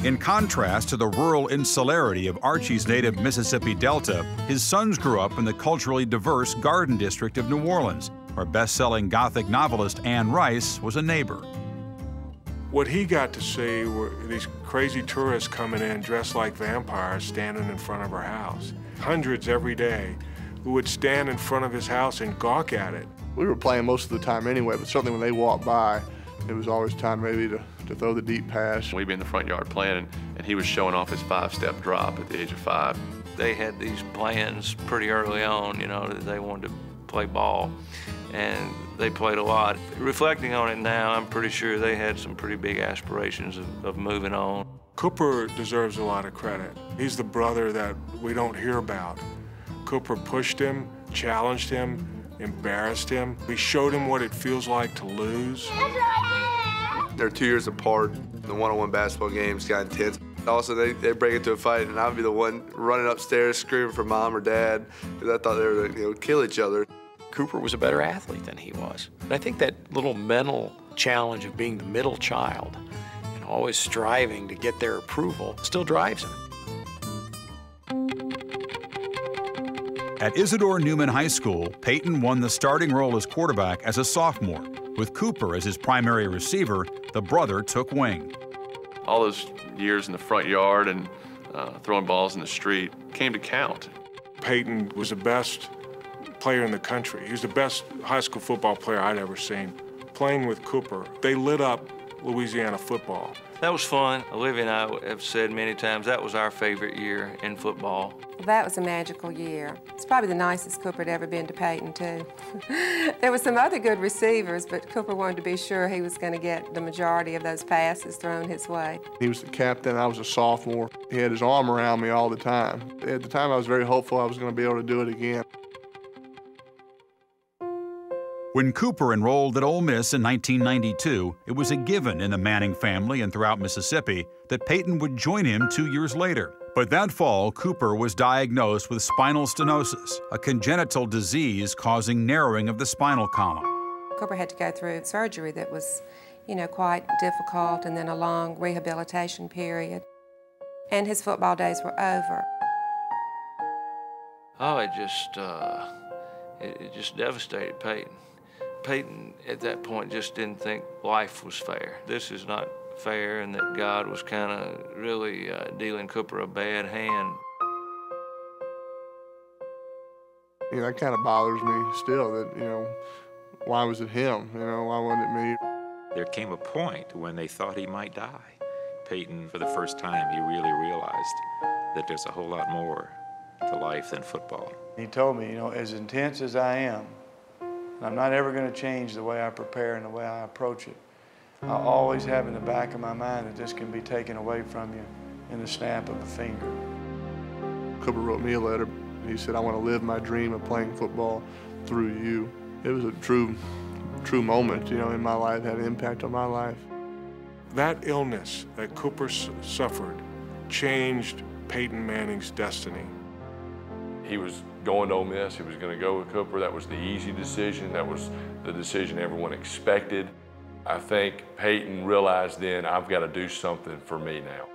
In contrast to the rural insularity of Archie's native Mississippi Delta, his sons grew up in the culturally diverse Garden District of New Orleans, where best-selling Gothic novelist Anne Rice was a neighbor. What he got to see were these crazy tourists coming in dressed like vampires standing in front of her house. Hundreds every day who would stand in front of his house and gawk at it. We were playing most of the time anyway, but certainly when they walked by, it was always time maybe to throw the deep pass. We'd be in the front yard playing, and he was showing off his 5-step drop at the age of 5. They had these plans pretty early on, you know, that they wanted to play ball, and they played a lot. Reflecting on it now, I'm pretty sure they had some pretty big aspirations of moving on. Cooper deserves a lot of credit. He's the brother that we don't hear about. Cooper pushed him, challenged him, embarrassed him. He showed him what it feels like to lose. They're 2 years apart. The one-on-one basketball games got intense. Also, they break into a fight, and I'd be the one running upstairs screaming for mom or dad because I thought they were going to kill each other. Cooper was a better athlete than he was. And I think that little mental challenge of being the middle child and always striving to get their approval still drives him. At Isidore Newman High School, Peyton won the starting role as quarterback as a sophomore. With Cooper as his primary receiver, the brother took wing. All those years in the front yard and throwing balls in the street came to count. Peyton was the best player in the country. He was the best high school football player I'd ever seen. Playing with Cooper, they lit up Louisiana football. That was fun. Olivia and I have said many times that was our favorite year in football. That was a magical year. It's probably the nicest Cooper had ever been to Peyton, too. There were some other good receivers, but Cooper wanted to be sure he was going to get the majority of those passes thrown his way. He was the captain. I was a sophomore. He had his arm around me all the time. At the time, I was very hopeful I was going to be able to do it again. When Cooper enrolled at Ole Miss in 1992, it was a given in the Manning family and throughout Mississippi that Peyton would join him 2 years later. But that fall, Cooper was diagnosed with spinal stenosis, a congenital disease causing narrowing of the spinal column. Cooper had to go through surgery that was, quite difficult, and then a long rehabilitation period. And his football days were over. Oh, it just devastated Peyton. Peyton, at that point, just didn't think life was fair. This is not fair, and that God was kind of really dealing Cooper a bad hand. That kind of bothers me still, that, why was it him? Why wasn't it me? There came a point when they thought he might die. Peyton, for the first time, he really realized that there's a whole lot more to life than football. He told me, as intense as I am, I'm not ever going to change the way I prepare and the way I approach it. I always have in the back of my mind that this can be taken away from you in the snap of a finger. Cooper wrote me a letter. He said, I want to live my dream of playing football through you. It was a true moment, in my life, had an impact on my life. That illness that Cooper suffered changed Peyton Manning's destiny. He was going to Ole Miss. He was going to go with Cooper. That was the easy decision. That was the decision everyone expected. I think Peyton realized then, I've got to do something for me now.